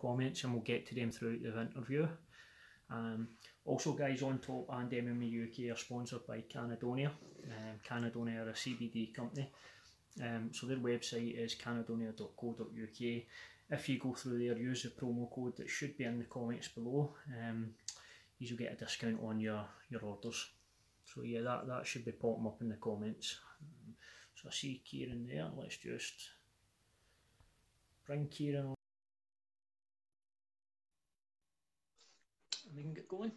comments, and we'll get to them throughout the interview. Also, guys, On Top and MMA UK are sponsored by Canadonia. Canadonia are a CBD company. So their website is canadonia.co.uk. If you go through there, use the promo code that should be in the comments below. You'll get a discount on your orders. So yeah, that should be popping up in the comments. So I see Kieran there. Let's just bring Kieran on. And we can get going.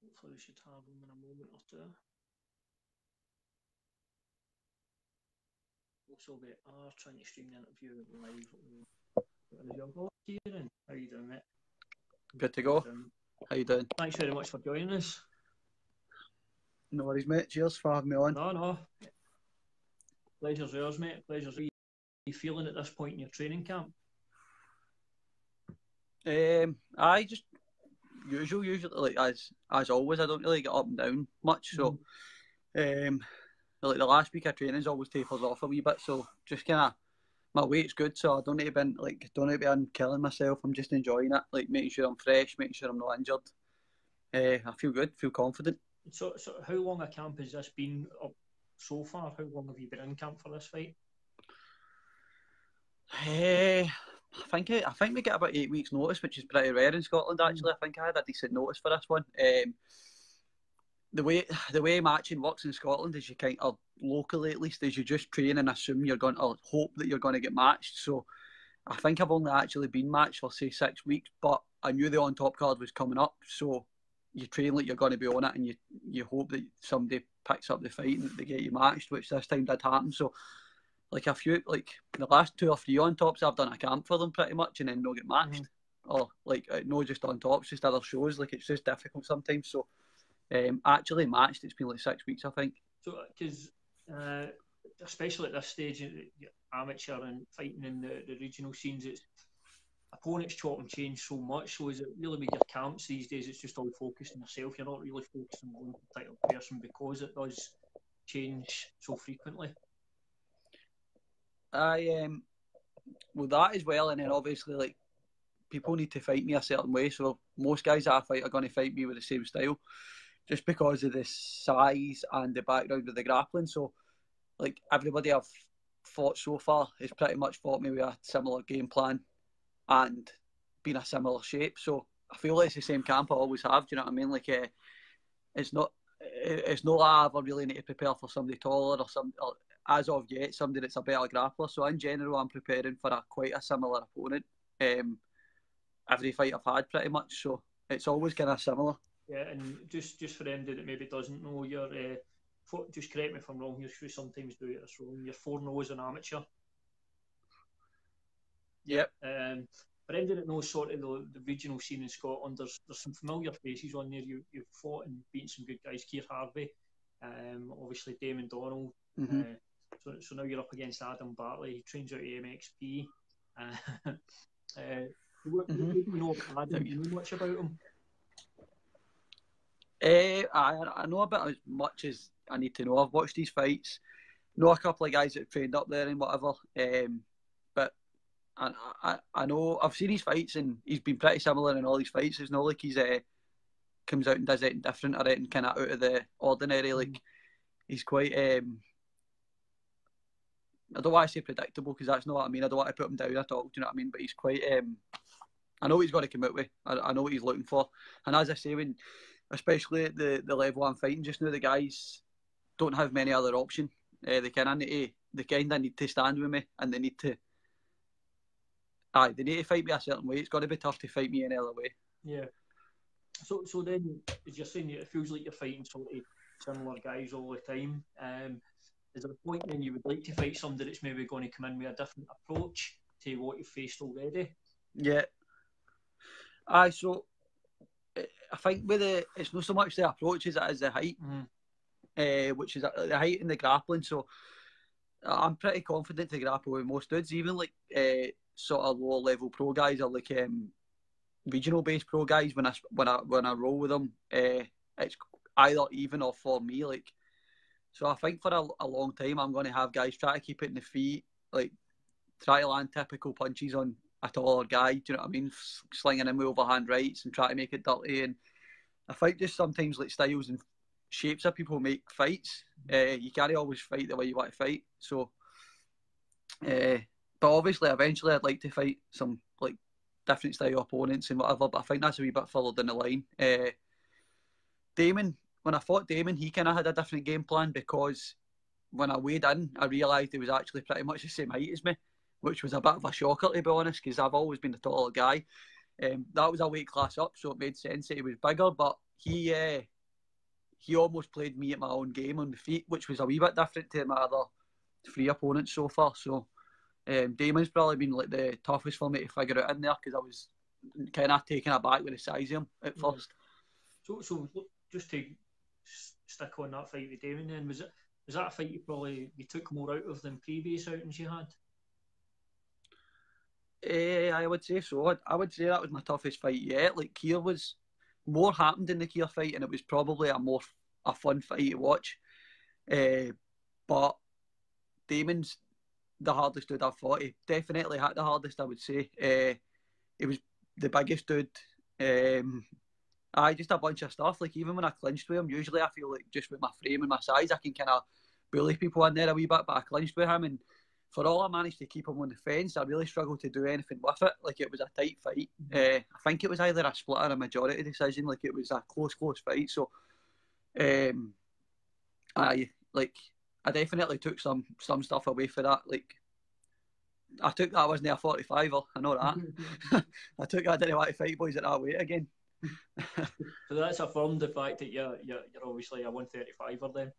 Hopefully we should have him in a moment or two. Also, we are trying to stream the interview live. Kieran, how are you doing, mate? Good to go. How you doing? Thanks very much for joining us. No worries, mate. Cheers for having me on. No. Pleasure's yours, mate. Pleasure's yours. How are you feeling at this point in your training camp? I just usually like as always. I don't really get up and down much. So, like the last week of training's always tapers off a wee bit. So just kind of my weight's good, so I don't need to be killing myself. I'm just enjoying it, like making sure I'm fresh, making sure I'm not injured. I feel good, feel confident. So how long a camp has this been up so far? How long have you been in camp for this fight? I think we get about 8 weeks' notice, which is pretty rare in Scotland. Actually, I think I had a decent notice for this one. The way matching works in Scotland is you kind of locally, at least, is you just train and assume you're going to hope that you're going to get matched. So I think I've only actually been matched for say 6 weeks, but I knew the On Top card was coming up, so you train like you're going to be on it, and you hope that somebody picks up the fight and they get you matched, which this time did happen. So like the last 2 or 3 On Tops, I've done a camp for them pretty much, and then no get matched, or like no just On Tops, just other shows. Like it's just difficult sometimes. So actually matched, it's been like 6 weeks, I think. So because especially at this stage, you're amateur and fighting in the regional scenes, it's opponents chop and change so much. So is it really with your camps these days, it's just all focused on yourself? You're not really focused on one particular person because it does change so frequently? Well, that as well, and then obviously like people need to fight me a certain way. So most guys that I fight are going to fight me with the same style, just because of the size and the background of the grappling. So like everybody I've fought so far has pretty much fought me with a similar game plan and been a similar shape. So I feel like it's the same camp I always have. Do you know what I mean? Like it's not like I ever really need to prepare for somebody taller or as of yet somebody that's a better grappler. So in general, I'm preparing for quite a similar opponent. Every fight I've had pretty much. So it's always kind of similar. Yeah, and just for anybody that maybe doesn't know, you're just correct me if I'm wrong. You sometimes do it this wrong. You're 4-0 as an amateur. Yep. For anybody that knows sort of the regional scene in Scotland, there's some familiar faces on there. You've fought and beaten some good guys. Keir Harvey, obviously Damon Donald. So now you're up against Adam Bartley. He trains out at MXP. What do you know about Adam? Do you know much about him? I know about as much as I need to know. I've watched these fights, know a couple of guys that have trained up there and whatever. But I know I've seen his fights and he's been pretty similar in all these fights. It's not like he's comes out and does anything different or anything kind of out of the ordinary. Like he's quite I don't want to say predictable because that's not what I mean. I don't want to put him down at all. Do you know what I mean? But he's quite I know what he's got to come out with. I know what he's looking for. And as I say, especially at the level I'm fighting just now, the guys don't have many other options. They kind of need to stand with me, and they need to fight me a certain way. It's got to be tough to fight me any other way. Yeah. So then, as you're saying, it feels like you're fighting sort of similar guys all the time. Is there a point when you would like to fight somebody that's maybe going to come in with a different approach to what you've faced already? Yeah. So I think it's not so much the approach as it is the height, which is the height and the grappling. So I'm pretty confident to grapple with most dudes, even like sort of lower level pro guys or like regional based pro guys. When I roll with them, it's either even or for me. Like, so I think for a long time I'm going to have guys try to keep it in the feet, like try to land typical punches on a taller guy. Do you know what I mean? Slinging in with overhand rights and try to make it dirty. And I think just sometimes like styles and shapes of people make fights. You can't always fight the way you want to fight. So, but obviously, eventually, I'd like to fight some like different style opponents and whatever. But I think that's a wee bit further down the line. Damon, when I fought Damon, he kind of had a different game plan because when I weighed in, I realised he was actually pretty much the same height as me, which was a bit of a shocker to be honest, because I've always been the taller guy. That was a weight class up, so it made sense that he was bigger. But he almost played me at my own game on the feet, which was a wee bit different to my other 3 opponents so far. So Damon's probably been like the toughest for me to figure out in there because I was kind of taken aback with the size of him at first. So just to stick on that fight with Damon, then was that a fight you took more out of than previous outings you had? I would say so. I would say that was my toughest fight yet. Like Kier was more happened in the Kier fight, and it was probably a fun fight to watch. But Damon's the hardest dude I've fought. He definitely had the hardest, I would say. He was the biggest dude. Just a bunch of stuff. Like even when I clinched with him, usually I feel like just with my frame and my size, I can kind of bully people in there a wee bit. But I clinched with him, and for all I managed to keep him on the fence, I really struggled to do anything with it. Like it was a tight fight. I think it was either a split or a majority decision. Like it was a close fight. So, I definitely took some stuff away for that. Like I took that I wasn't a 45er. I know that. I took that I didn't want to fight boys at that weight again. So that's affirmed the fact that you're obviously a 135er then.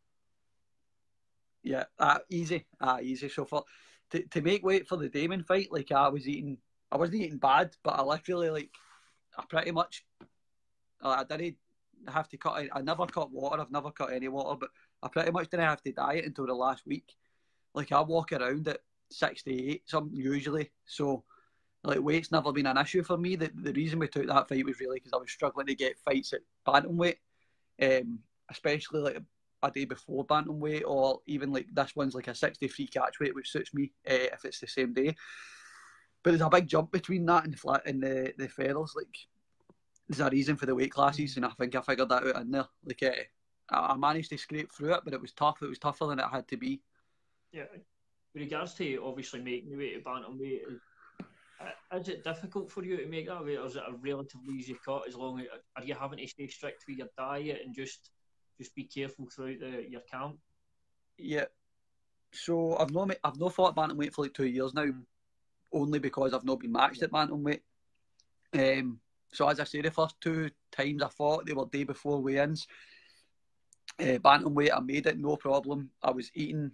Yeah, easy. So for to make weight for the Damon fight, like I wasn't eating bad, but I literally I pretty much I didn't have to cut. I never cut water. I've never cut any water, but I pretty much didn't have to diet until the last week. Like I walk around at 68 something usually, so like weight's never been an issue for me. The reason we took that fight was really because I was struggling to get fights at bantamweight, especially like a day before bantamweight, or even like this one's like a 63 catch weight, which suits me if it's the same day. But there's a big jump between that and the feathers. Like there's a reason for the weight classes, and I think I figured that out in there. Like I managed to scrape through it, but it was tough. It was tougher than it had to be. Yeah. With regards to obviously making the weight to bantamweight, is it difficult for you to make that weight, or is it a relatively easy cut? As long as are you having to stay strict with your diet and just be careful throughout your camp? Yeah. So I've not fought bantamweight for like 2 years now, only because I've not been matched at bantamweight. So as I say, the first 2 times I fought, they were day before weigh-ins. Bantamweight, I made it no problem. I was eating.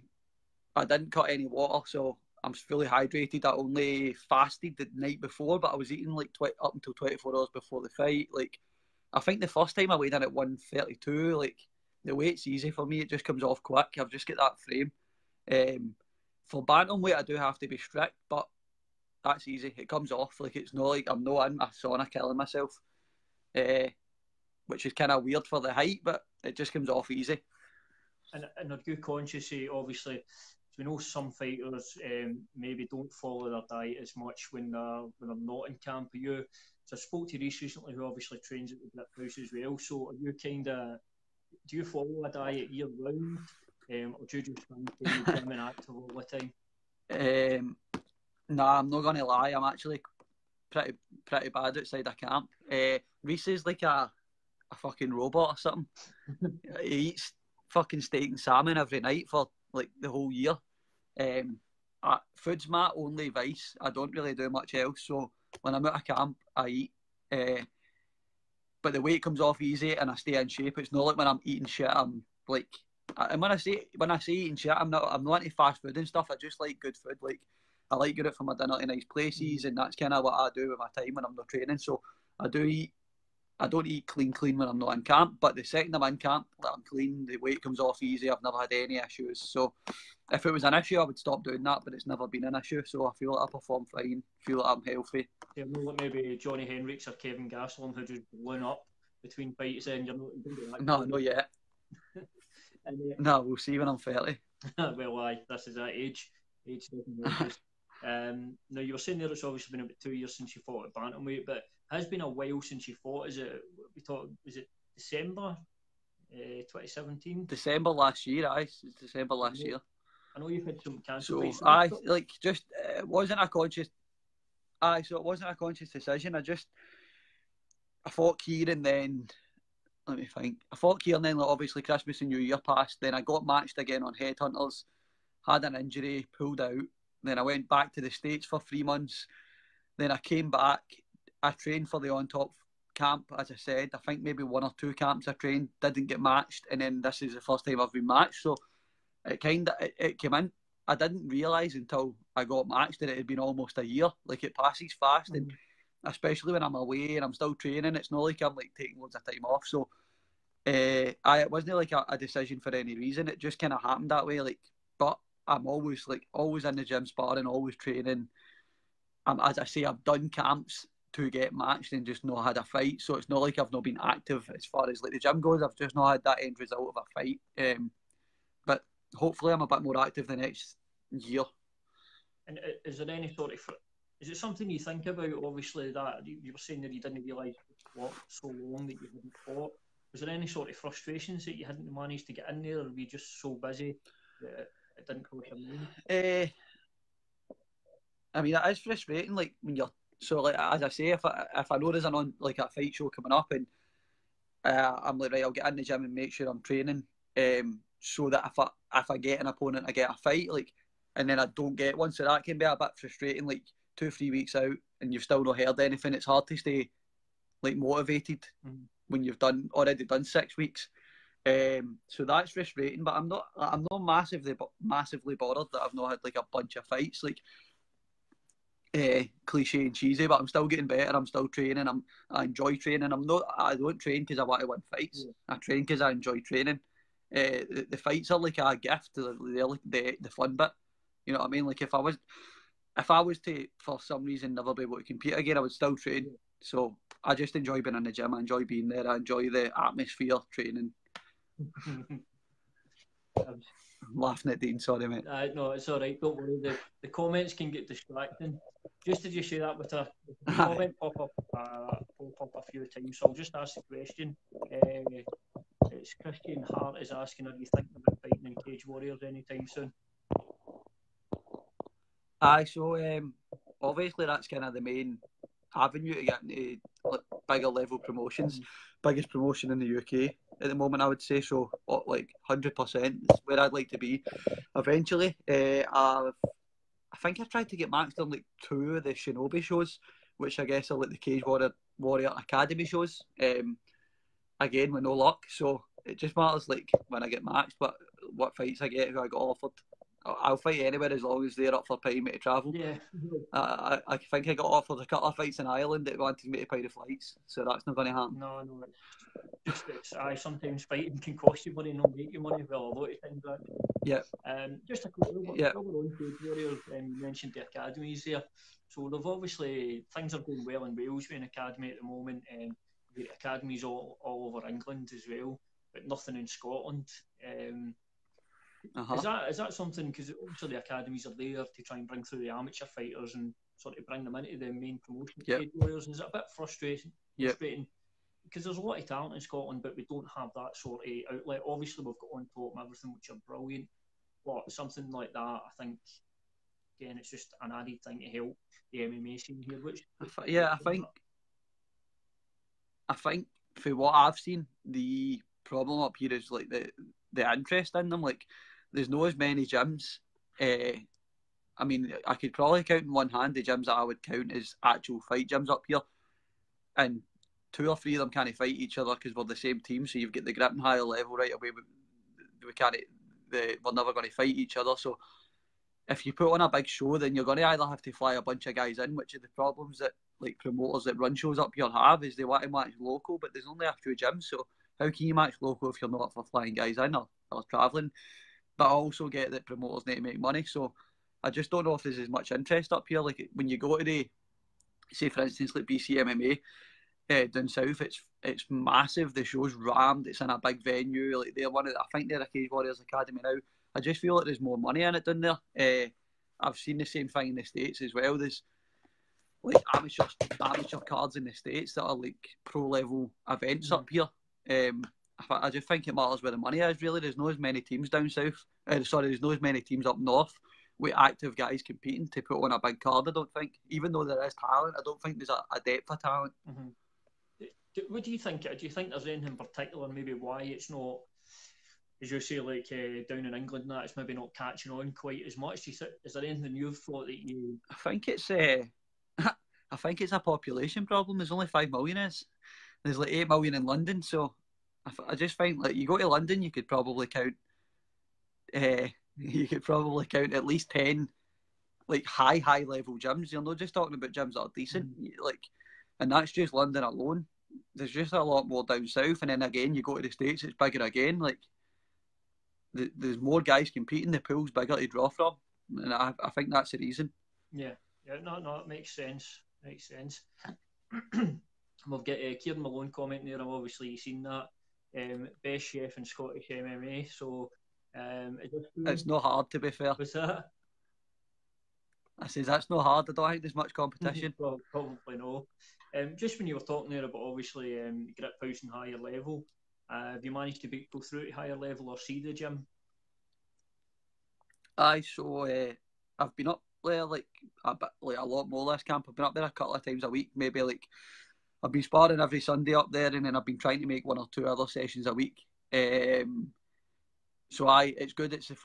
I didn't cut any water, so I'm fully hydrated. I only fasted the night before, but I was eating like up until 24 hours before the fight. Like I think the first time I weighed in at 132, like the weight's easy for me. It just comes off quick. I've just got that frame. For bantamweight, I do have to be strict, but that's easy. It comes off. Like it's not like I'm not in my sauna killing myself, which is kind of weird for the height, but it just comes off easy. And are you conscious of, obviously, we know some fighters maybe don't follow their diet as much when they're not in camp. Are you? So I spoke to Reese recently, who obviously trains at the Grip House as well. So are you do you follow a diet year round, or do you just find the gym and active all the time? Nah, I'm not gonna lie. I'm actually pretty bad outside of camp. Reese is like a fucking robot or something. He eats fucking steak and salmon every night for like the whole year. Food's my only vice. I don't really do much else. So when I'm out of camp, I eat. But the weight comes off easy and I stay in shape. It's not like when I'm eating shit. I'm like, and when I say eating shit, I'm not into fast food and stuff. I just like good food. Like I like going out for my dinner to nice places, and that's kind of what I do with my time when I'm not training. So I do eat I don't eat clean when I'm not in camp, but the second I'm in camp, like, I'm clean, the weight comes off easy, I've never had any issues. So if it was an issue, I would stop doing that, but it's never been an issue. So I feel like I perform fine, feel like I'm healthy. Yeah, like maybe Johnny Hendricks or Kevin Gastelum who just blown up between fights and you're not No, not yet. No, we'll see when I'm 30. Well, aye, this is that age. Age doesn't exist. Now, you were saying there it's obviously been about 2 years since you fought at bantamweight, but it has been a while since you fought. Is it December 2017? December last year, December last year. I know you've had some cancer. So, it wasn't a conscious. So it wasn't a conscious decision. I fought Kieran, then let me think. I fought Kieran, then obviously Christmas and New Year passed. Then I got matched again on Headhunters, had an injury, pulled out. Then I went back to the States for 3 months. Then I came back. I trained for the On Top camp, as I said. I think maybe 1 or 2 camps I trained, didn't get matched, and then this is the first time I've been matched. So it came in. I didn't realise until I got matched that it had been almost a year. Like, it passes fast, and especially when I'm away and I'm still training, it's not like I'm like taking loads of time off. So it wasn't like a decision for any reason. It just kind of happened that way. Like, but I'm always in the gym sparring, always training. As I say, I've done camps to get matched and just not had a fight. So it's not like I've not been active as far as like the gym goes. I've just not had that end result of a fight. But hopefully I'm a bit more active the next year. And is there any sort of... Is it something you think about, obviously, that you were saying that you didn't realise what so long that you hadn't fought? Was there any sort of frustrations that you hadn't managed to get in there, or were you just so busy that it didn't cross your mind? I mean, it is frustrating, like, when you're... So, like, as I say, if I know there's a fight show coming up, and I'm like, right, I'll get in the gym and make sure I'm training, so that if I get an opponent, I get a fight, like, and then I don't get one. So that can be a bit frustrating, like 2-3 weeks out and you've still not heard anything. It's hard to stay like motivated when you've already done 6 weeks. So that's frustrating, but I'm not massively bothered that I've not had like a bunch of fights, like cliche and cheesy, but I'm still getting better. I'm still training. I enjoy training. I don't train because I want to win fights. I train because I enjoy training. The fights are like a gift. They're like the fun bit. You know what I mean? Like, if I was to, for some reason, never be able to compete again, I would still train. So I just enjoy being in the gym. I enjoy being there. I enjoy the atmosphere, training. I'm laughing at Dean, sorry, mate. No, it's all right. Don't worry. The comments can get distracting. Just did you say that with a comment pop up a few times? So I'll just ask the question. It's Christian Hart is asking, are you thinking about fighting in Cage Warriors anytime soon? So obviously that's kind of the main avenue to get into like bigger level promotions. Biggest promotion in the UK at the moment, I would say. So like 100% is where I'd like to be eventually. I think I've tried to get matched on like 2 of the Shinobi shows, which I guess are like the Cage Warrior Academy shows. Again, with no luck. So it just matters like when I get matched, but what fights I get, who I got offered. I'll fight anywhere as long as they're up for paying me to travel. Yeah. I think I got offered a couple of fights in Ireland that wanted me to pay the flights, so that's not going to happen. No, sometimes fighting can cost you money, not make you money. Well, a lot of things that. Yeah. Just a quick one. Yeah. We're on Cage Warriors, you mentioned the academies there. So they've obviously, things are going well in Wales with an academy at the moment, and the academies all over England as well, but nothing in Scotland. Is that something, because obviously the academies are there to try and bring through the amateur fighters and sort of bring them into the main promotion of Cage Warriors? Is it a bit frustrating? Because there's a lot of talent in Scotland, but we don't have that sort of outlet. Obviously we've got On Top and everything, which are brilliant, but something like that, I think, again, it's just an added thing to help the MMA scene here. I think for what I've seen, the problem up here is like the interest in them. Like, there's not as many gyms. I mean, I could probably count in one hand the gyms that I would count as actual fight gyms up here, and 2 or 3 of them can't fight each other because we're the same team. So you've got the gripping higher level right away. We're never going to fight each other. So if you put on a big show, then you're going to either have to fly a bunch of guys in, which are the problems that like promoters that run shows up here have, is they want to match local, but there's only a few gyms, so how can you match local if you're not for flying guys in or travelling? But I also get that promoters need to make money, so I just don't know if there's as much interest up here. Like when you go to the, say for instance, like BC MMA down south, it's massive. The show's rammed. It's in a big venue. Like they're one of, I think they're a Cage Warriors Academy now. I just feel like there's more money in it down there. I've seen the same thing in the States as well. There's like amateur cards in the States that are like pro level events up here. I just think it matters where the money is. Really, there's not as many teams down south. There's not as many teams up north with active guys competing to put on a big card. I don't think, even though there is talent, I don't think there's a depth of talent. What do you think? Do you think there's anything in particular, maybe why it's not, as you say, like down in England, that it's maybe not catching on quite as much? Is there anything you've thought that you? I think it's I think it's a population problem. There's only 5 million. There's like 8 million in London, so I just think like you go to London, you could probably count. You could probably count at least 10 like high level gyms. You're not just talking about gyms that are decent, like, and that's just London alone. There's just a lot more down south, and then again you go to the States, it's bigger again. Like there's more guys competing, the pool's bigger to draw from, and I think that's the reason. Yeah, no, it makes sense. We've got Kieran Malone commenting there. I've obviously seen that. Best chef in Scottish MMA. So it's not hard, to be fair. What's that? I says that's not hard. I don't think there's much competition. Well, probably no. Just when you were talking there about obviously grip house and higher level, have you managed to go through to higher level or see the gym? Aye, so I've been up there like a lot more last camp. I've been up there a couple of times a week, maybe like I've been sparring every Sunday up there, and then I've been trying to make 1 or 2 other sessions a week. So it's good. It's the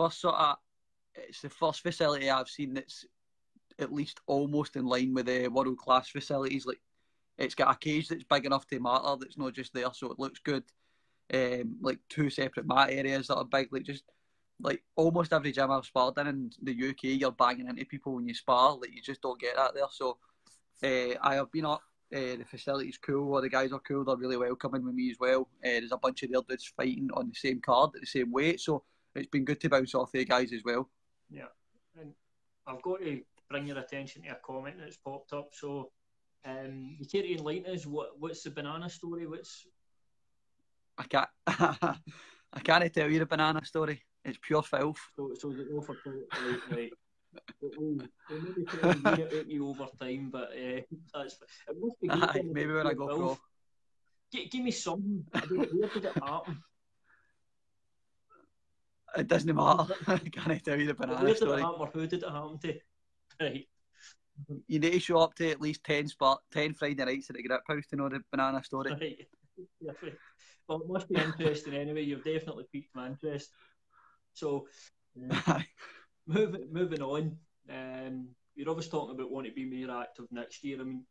first facility I've seen that's at least almost in line with the world class facilities. Like it's got a cage that's big enough to matter, that's not just there, so it looks good. Like 2 separate mat areas that are big. Like just like almost every gym I've sparred in the UK, you're banging into people when you spar. Like you just don't get that there. So I have been up. The facility's cool. All the guys are cool. They're really welcoming with me as well. There's a bunch of their dudes fighting on the same card at the same weight. So it's been good to bounce off the guys as well. Yeah, and I've got to bring your attention to a comment that's popped up. So you can't enlighten us. What's the banana story? I can't tell you the banana story. It's pure filth. So is it no for right? We'll maybe try and get it out you over time, but it must be good. Maybe when I go pro. Give me something. Where did it happen? It doesn't matter. I can't tell you the banana story. Where did it happen, or who did it happen to? Right. You need to show up to at least 10 Friday nights at the grip house to know the banana story. Right. Yeah, well, it must be interesting anyway. You've definitely piqued my interest. So, moving on. You're obviously talking about wanting to be more active next year. I mean,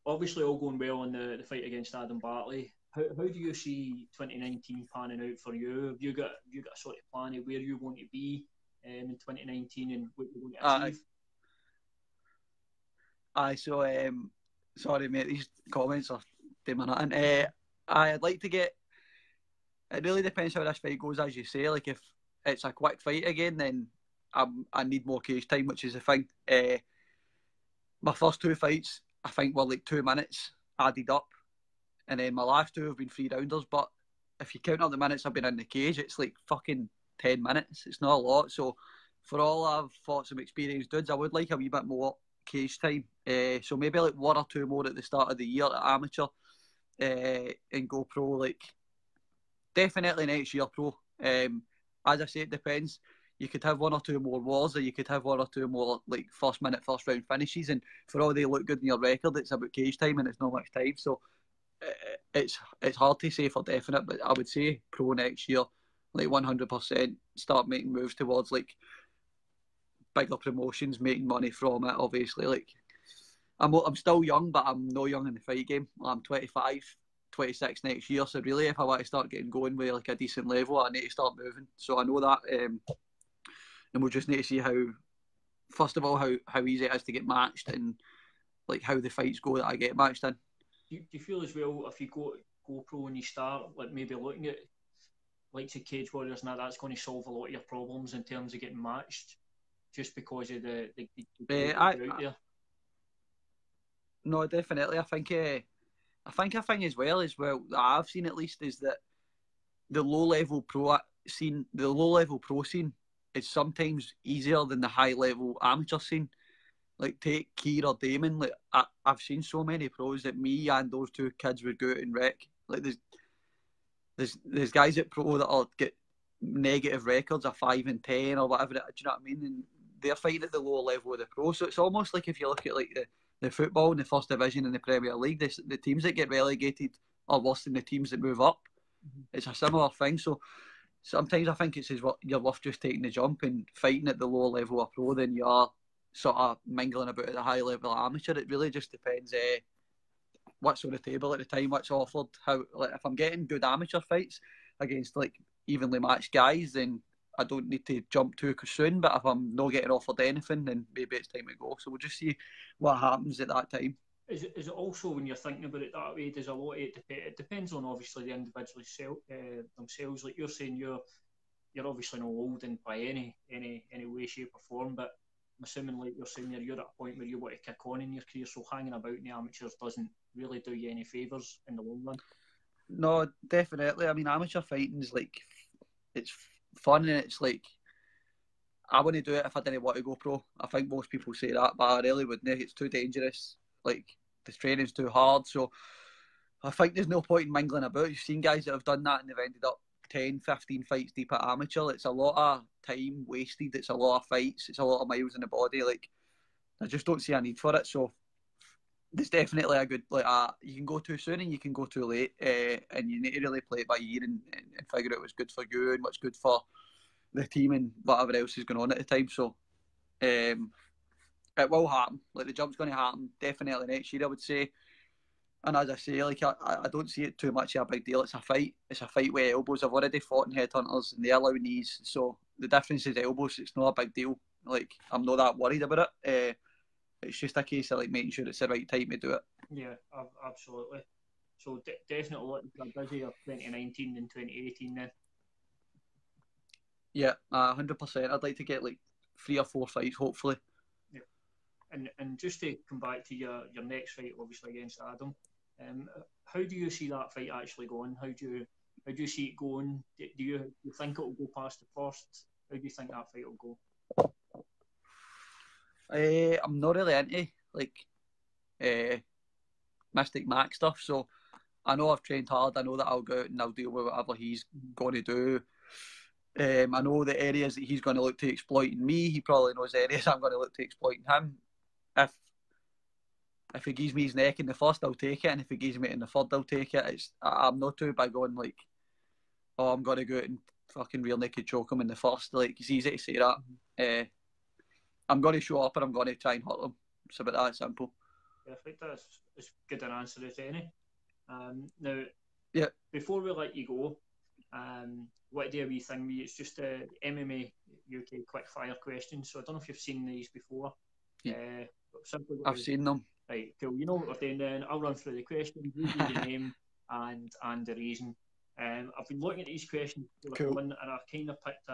obviously all going well in the fight against Adam Bartley. How do you see 2019 panning out for you? Have you got a sort of plan of where you want to be in 2019 and what you want to achieve? So sorry mate, these comments are nothing. I'd like to get. It really depends how this fight goes, as you say. Like if it's a quick fight again, then I need more cage time, which is the thing. My first 2 fights, I think, were like 2 minutes added up, and then my last 2 have been 3 rounders. But if you count up the minutes I've been in the cage, it's like fucking 10 minutes. It's not a lot. So for all I've fought some experienced dudes, I would like a wee bit more cage time. So maybe like 1 or 2 more at the start of the year at amateur, and go pro. Like definitely next year pro. As I say, it depends. You could have 1 or 2 more wars, or you could have 1 or 2 more like first round finishes. And for all they look good in your record, it's about cage time, and it's not much time. So it's hard to say for definite, but I would say pro next year, like 100%. Start making moves towards like bigger promotions, making money from it. Obviously, like I'm still young, but I'm no young in the fight game. I'm 25. 26 next year, so really if I want to start getting going with like a decent level, I need to start moving. So I know that and we'll just need to see how, first of all, how easy it is to get matched, and like how the fights go that I get matched in. Do you feel as well if you go pro and you start like maybe looking at like to Cage Warriors now, that's going to solve a lot of your problems in terms of getting matched, just because of the out there? No, definitely. I think a thing as well that I've seen at least is that the low level pro scene is sometimes easier than the high level amateur scene. Like take Keir or Damon. Like I've seen so many pros that me and those two kids would go out and wreck. Like there's guys at pro that'll get negative records of 5-10 or whatever. Do you know what I mean? And they're fighting at the lower level of the pro. So it's almost like if you look at like the football in the first division in the Premier League, the teams that get relegated are worse than the teams that move up. Mm-hmm. It's a similar thing. So sometimes I think it's you're worth just taking the jump and fighting at the lower level of pro than you are sort of mingling about at the high level amateur. It really just depends what's on the table at the time, what's offered. How, like, if I'm getting good amateur fights against like evenly matched guys, then I don't need to jump too soon. But if I'm not getting offered anything, then maybe it's time to go. So we'll just see what happens at that time. Is it also, when you're thinking about it that way, does a lot of it depends on obviously the individual themselves. Like you're saying, you're obviously not old in by any way, shape or form, but I'm assuming, like you're saying, you're at a point where you want to kick on in your career, so hanging about in the amateurs doesn't really do you any favours in the long run. No, definitely. I mean, amateur fighting is like, it's fun, and it's like, I wouldn't do it if I didn't want to go pro. I think most people say that, but I really wouldn't. It's too dangerous. Like, the training's too hard. So I think there's no point in mingling about. You've seen guys that have done that and they've ended up 10, 15 fights deep at amateur. It's a lot of time wasted. It's a lot of fights. It's a lot of miles in the body. Like, I just don't see a need for it. So there's definitely a good, like, you can go too soon and you can go too late, and you need to really play it by ear and figure out what's good for you and what's good for the team and whatever else is going on at the time. So it will happen. Like, the jump's going to happen definitely next year, I would say. And as I say, like, I don't see it too much of a big deal. It's a fight. It's a fight with elbows. I've already fought in headhunters and they allow knees. So the difference is elbows. It's not a big deal. Like, I'm not that worried about it. It's just a case of like making sure it's the right time to do it. Yeah, absolutely. So definitely looking for a busier 2019 than 2018 then. Yeah, 100%. I'd like to get like 3 or 4 fights, hopefully. Yeah. And just to come back to your next fight, obviously against Adam, how do you see that fight actually going? How do you see it going? Do you think it will go past the first? How do you think that fight will go? I'm not really into like Mystic Mac stuff, so I know I've trained hard. I know that I'll go out and I'll deal with whatever he's going to do. I know the areas that he's going to look to exploit in me. He probably knows the areas I'm going to look to exploit in him. If he gives me his neck in the first, I'll take it, and if he gives me it in the third, I'll take it. I'm not too big on like, oh, I'm going to go out and fucking rear naked choke him in the first. Like, it's easy to say that. I'm going to show up and I'm going to try and hurt him. It's about that simple. Perfect. That's as good an answer as any. Now, yeah. Before we let you go, what do a wee thing? It's just a MMA UK quick fire questions. So I don't know if you've seen these before. Yeah. I've seen them. Right, cool. You know what we're doing then. I'll run through the questions, you do the name and the reason. I've been looking at these questions cool. And I've kind of picked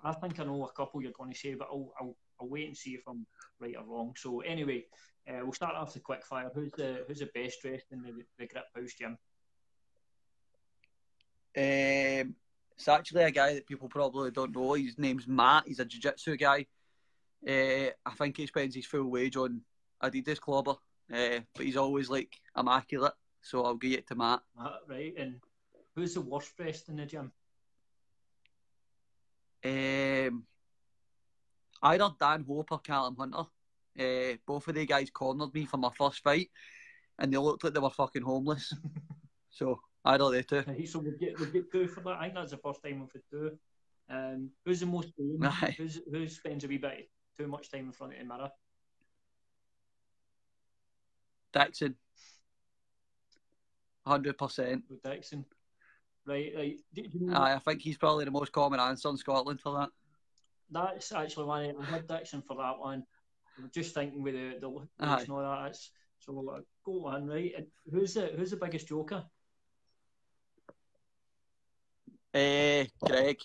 I think I know a couple you're going to say, but I'll wait and see if I'm right or wrong. So anyway, we'll start off the quick fire. Who's the best dressed in the Grip House gym? It's actually a guy that people probably don't know. His name's Matt. He's a jiu-jitsu guy. I think he spends his full wage on Adidas clobber, but he's always like immaculate. So I'll give it to Matt. Right. And who's the worst dressed in the gym? Either Dan Hope or Callum Hunter. Both of the guys cornered me for my first fight, and they looked like they were fucking homeless. So either they two. Right, so we'll get 2 for that. I think that's the first time we've had 2. Who's the most famous? Who spends a wee bit too much time in front of the mirror? Dixon. 100%. Dixon. Right. Do you know I think he's probably the most common answer in Scotland for that. that's actually one. I had Dixon for that one. I'm just thinking with the looks and all that. It's, so go on, right? And who's the biggest joker? Greg,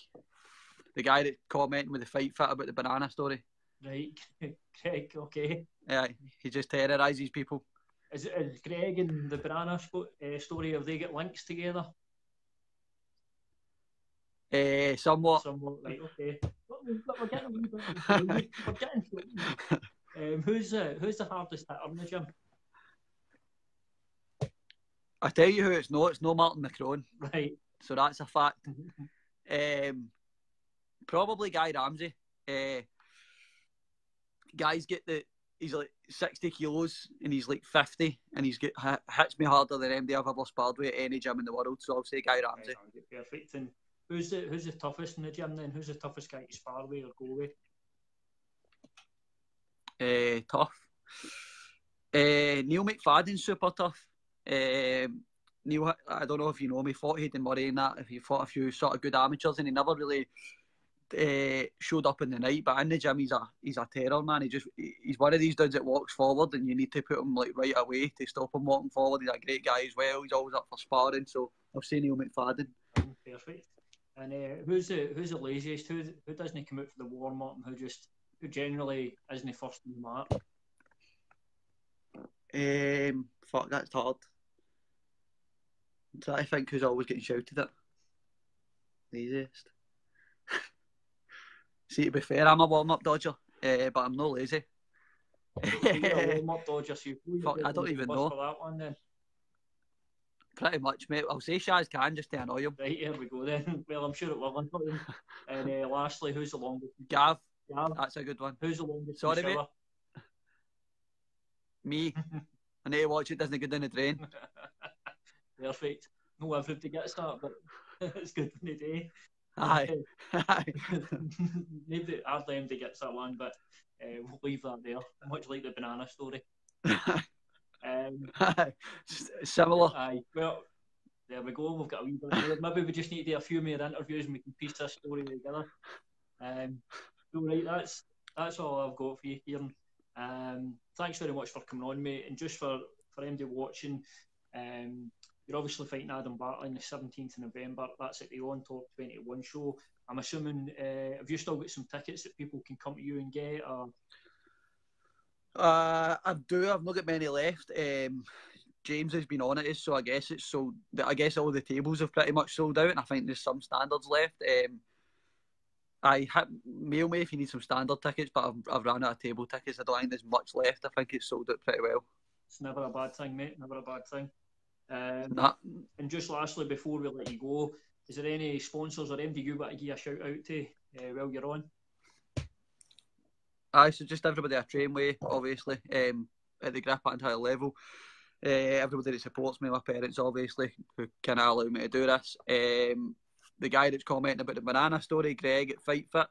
the guy that commenting with the fight fit about the banana story. Right, Greg. Okay. Yeah, he just terrorises people. Is Greg and the banana story? Have they got links together? Somewhat. Somewhat. Right. Okay. We're getting a wee bit. We're getting. Who's the hardest hitter in the gym? I tell you who it's not. It's no Martin McCrone. Right. So that's a fact. Probably Guy Ramsey. Guy's he's like 60 kilos and he's like 50 and hits me harder than MD I've ever sparred with at any gym in the world. So I'll say Guy Ramsey. Perfect. And who's the toughest in the gym then? Who's the toughest guy to spar with or go with? Tough. Neil McFadden's super tough. Neil, I don't know if you know me, fought Hayden Murray and that. If he fought a few sort of good amateurs, and he never really showed up in the night. But in the gym, he's a terror, man. He's one of these dudes that walks forward, and you need to put him like right away to stop him walking forward. He's a great guy as well. He's always up for sparring. So I'll say Neil McFadden. Perfect. And who's the laziest? Who doesn't come out for the warm up, and who generally isn't first in the mark? Fuck, that's hard. I'm trying to think who's always getting shouted at. Laziest. See, to be fair, I'm a warm-up dodger, but I'm no lazy. You're a warm-up dodger, so fuck, I don't even know. For that one, then. Pretty much, mate. I'll say Shaz Khan just to annoy him. Right, here we go then. Well, I'm sure it will annoy him. And lastly, who's the longest? Gav. That's a good one. Who's the longest? Sorry, mate. Me. I need to watch it. Doesn't go down the drain. Perfect. No everybody gets that, but it's good for the day. Aye. Maybe hardly anybody gets that one, but we'll leave that there. Much like the banana story. Similar. Aye. Well, there we go. We've got a wee bit more. Maybe we just need to do a few more interviews and we can piece this story together. So right, that's all I've got for you, Kieran. Thanks very much for coming on, mate. And just for anybody watching, you're obviously fighting Adam Bartley on the 17th of November. That's at the On Top 21 show. I'm assuming, have you still got some tickets that people can come to you and get? Or? I do. I've not got many left. James has been on it, so I guess it's sold. I guess all the tables have pretty much sold out, and I think there's some standards left. Mail me if you need some standard tickets, but I've run out of table tickets. I don't think there's much left. I think it's sold out pretty well. It's never a bad thing, mate. Never a bad thing. And just lastly, before we let you go, is there any sponsors or anybody you want to give a shout out to while you're on? So just everybody I train with, obviously, at the grip at higher level. Everybody that supports me, my parents, obviously, who kind of allow me to do this. The guy that's commenting about the banana story, Greg at Fight Fit,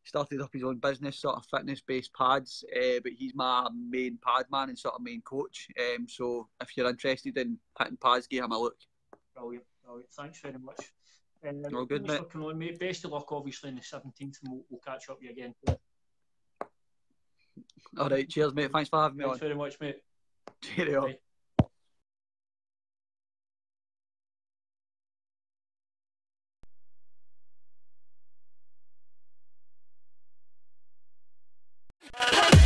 started up his own business, sort of fitness-based pads, but he's my main pad man and sort of main coach. So if you're interested in hitting pads, give him a look. Brilliant. Thanks very much. All good, mate. For coming on, mate. Best of luck, obviously, on the 17th, and we'll catch up with you again. All right, cheers, mate. Thanks for having me on. Thanks very much, mate. Cheerio. Bye.